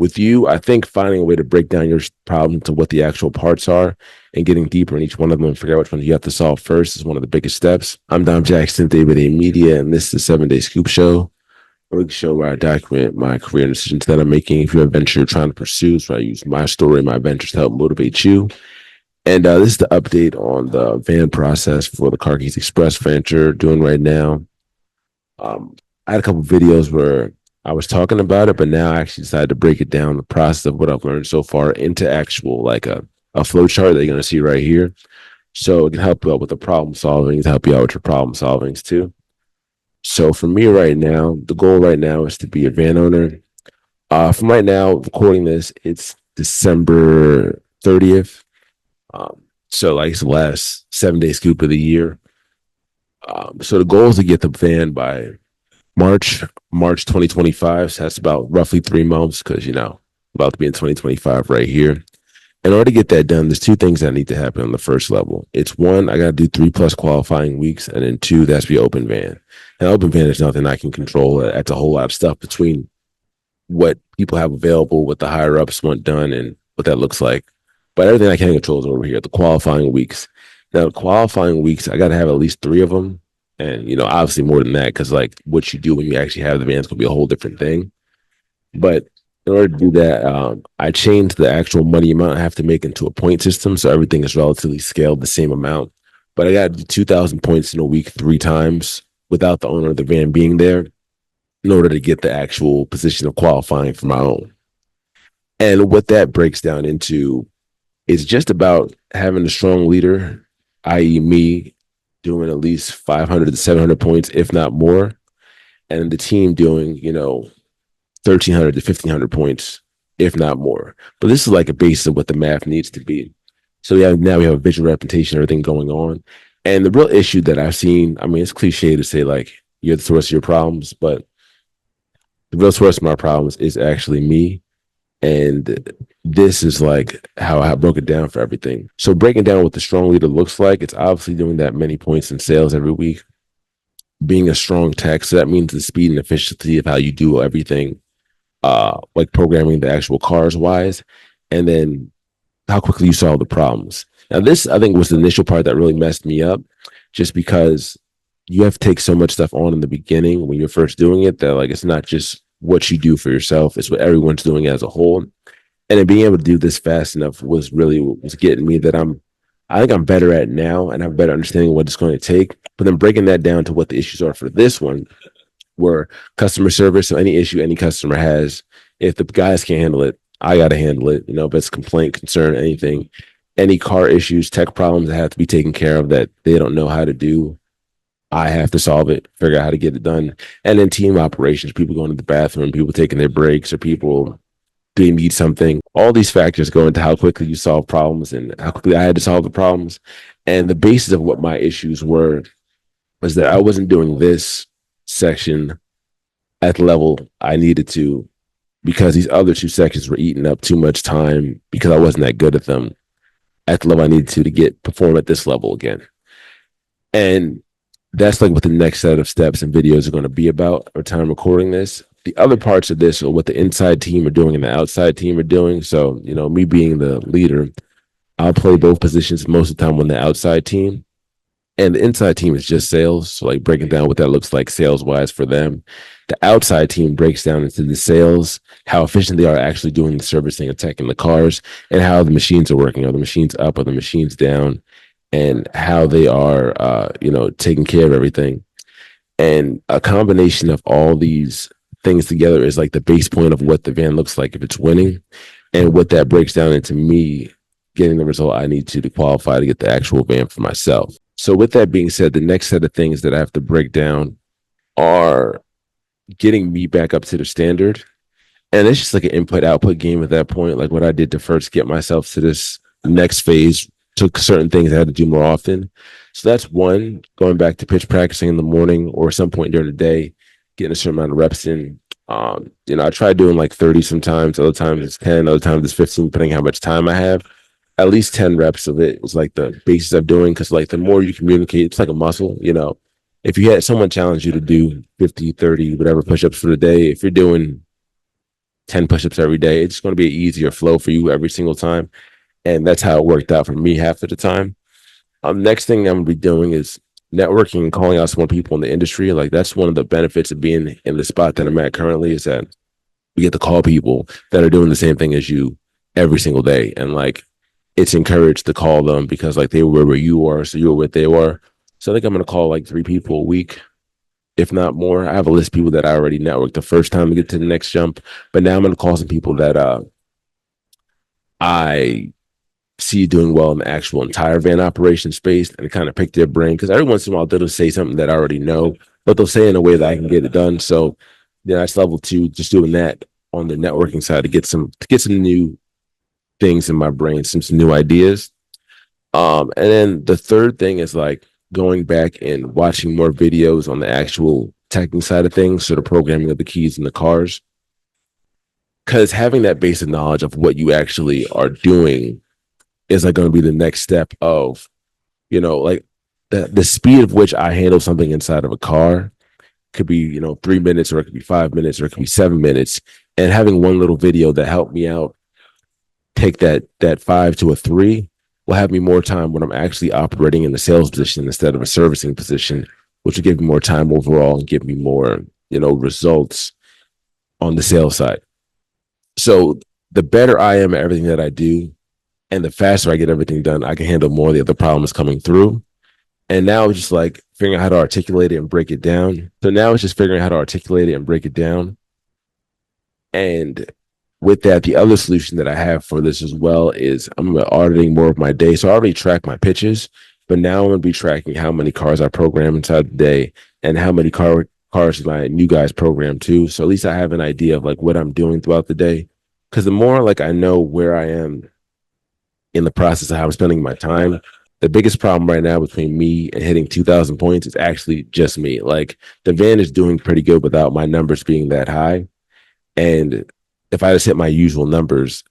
With you, I think finding a way to break down your problem to what the actual parts are and getting deeper in each one of them and figure out which ones you have to solve first is one of the biggest steps. I'm Dom Jackson, David A. Media, and this is the 7 Day Scoop Show, a weekly show where I document my career and decisions that I'm making. If you have a venture you're trying to pursue, so I use my story and my ventures to help motivate you. And this is the update on the van process for the Car Keys Express venture doing right now. I had a couple videos where I was talking about it, but now I actually decided to break it down, the process of what I've learned so far into actual like a flow chart that you're going to see right here. So it can help you out with the problem solving, help you out with your problem solvings too. So for me right now, the goal right now is to be a van owner. From right now, recording this, it's December 30th. So like it's the last 7 day scoop of the year. So the goal is to get the van by March 2025. So that's about roughly 3 months because, about to be in 2025 right here. In order to get that done, there's two things that need to happen on the first level. It's one, I got to do 3+ qualifying weeks. And then two, that's be open van. And open van is nothing I can control. That's a whole lot of stuff between what people have available, what the higher ups want done, and what that looks like. But everything I can control is over here, the qualifying weeks. Now, the qualifying weeks, I got to have at least 3 of them. And, obviously more than that, because like what you do when you actually have the van is going to be a whole different thing. But in order to do that, I changed the actual money amount I have to make into a point system. So everything is relatively scaled the same amount. But I got to do 2,000 points in a week 3 times without the owner of the van being there in order to get the actual position of qualifying for my own. And what that breaks down into is just about having a strong leader, i.e. me, doing at least 500 to 700 points, if not more, and the team doing, 1,300 to 1,500 points, if not more. But this is like a base of what the math needs to be. So now we have a visual representation, everything going on. And the real issue that I've seen, I mean, it's cliche to say like you're the source of your problems, but the real source of my problems is actually me. And this is like how I broke it down for everything. So breaking down what the strong leader looks like, it's obviously doing that many points in sales every week, being a strong tech. So that means the speed and efficiency of how you do everything, like programming the actual cars wise, and then how quickly you solve the problems. Now, this I think was the initial part that really messed me up, just because you have to take so much stuff on in the beginning when you're first doing it that like it's not just what you do for yourself, it's what everyone's doing as a whole. And then being able to do this fast enough was really what was getting me that I think I'm better at now and have a better understanding of what it's going to take. But then breaking that down to what the issues are for this one were customer service. So any issue any customer has, if the guys can't handle it, I got to handle it. If it's complaint, concern, anything, any car issues, tech problems that have to be taken care of that they don't know how to do, I have to solve it, figure out how to get it done. And then team operations, people going to the bathroom, people taking their breaks, or people they need something. All these factors go into how quickly you solve problems and how quickly I had to solve the problems. And the basis of what my issues were was that I wasn't doing this section at the level I needed to because these other 2 sections were eating up too much time because I wasn't that good at them at the level I needed to perform at this level again. And that's like what the next set of steps and videos are going to be about or time recording this. The other parts of this are what the inside team are doing and the outside team are doing. So, me being the leader, I'll play both positions most of the time on the outside team. And the inside team is just sales. So like breaking down what that looks like sales wise for them. The outside team breaks down into the sales, how efficient they are actually doing the servicing and tech in the cars, and how the machines are working. Are the machines up? Are the machines down? And how they are, taking care of everything. And a combination of all these things together is like the base point of what the van looks like if it's winning, and what that breaks down into me getting the result I need to qualify to get the actual van for myself. So with that being said, the next set of things that I have to break down are getting me back up to the standard. And it's just like an input-output game at that point. Like what I did to first get myself to this next phase took certain things I had to do more often. So that's one, going back to pitch practicing in the morning or some point during the day, getting a certain amount of reps in. I try doing like 30 sometimes, other times it's 10, other times it's 15, depending how much time I have. At least 10 reps of it is like the basis of doing, because like the more you communicate, it's like a muscle, If you had someone challenge you to do 50, 30, whatever push-ups for the day, if you're doing 10 push-ups every day. It's going to be an easier flow for you every single time. And that's how it worked out for me half of the time. Next thing I'm gonna be doing is networking and calling out some more people in the industry. Like that's one of the benefits of being in the spot that I'm at currently is that we get to call people that are doing the same thing as you every single day. And like it's encouraged to call them because like they were where you are, so you were what they were. So I think I'm gonna call like 3 people a week, if not more. I have a list of people that I already networked the first time to get to the next jump. But now I'm gonna call some people that I see doing well in the actual entire van operation space and kind of pick their brain. Because every once in a while they'll say something that I already know, but they'll say it in a way that I can get it done. So then that's level two, just doing that on the networking side to get some new things in my brain, some new ideas. And then the third thing is like going back and watching more videos on the actual technical side of things, so the programming of the keys in the cars. Because having that basic knowledge of what you actually are doing is like going to be the next step of, like the speed of which I handle something inside of a car could be, 3 minutes, or it could be 5 minutes, or it could be 7 minutes. And having one little video that helped me out take that 5 to a 3 will have me more time when I'm actually operating in the sales position instead of a servicing position, which will give me more time overall and give me more, results on the sales side. So the better I am at everything that I do, and the faster I get everything done, I can handle more of the other problems coming through. And now it's just like figuring out how to articulate it and break it down. So now it's just figuring out how to articulate it and break it down. And with that, the other solution that I have for this as well is I'm auditing more of my day. So I already track my pitches, but now I'm going to be tracking how many cars I program inside the day and how many cars my new guys program too. So at least I have an idea of like what I'm doing throughout the day. Because the more like I know where I am in the process of how I'm spending my time, the biggest problem right now between me and hitting 2,000 points is actually just me. Like the van is doing pretty good without my numbers being that high. And if I just hit my usual numbers,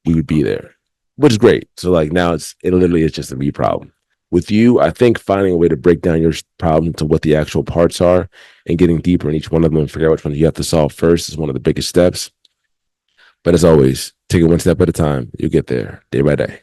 we would be there, which is great. So like now it literally is just a me problem. With you, I think finding a way to break down your problem to what the actual parts are and getting deeper in each one of them and figure out which one you have to solve first is one of the biggest steps. But as always, take it one step at a time. You'll get there day by day.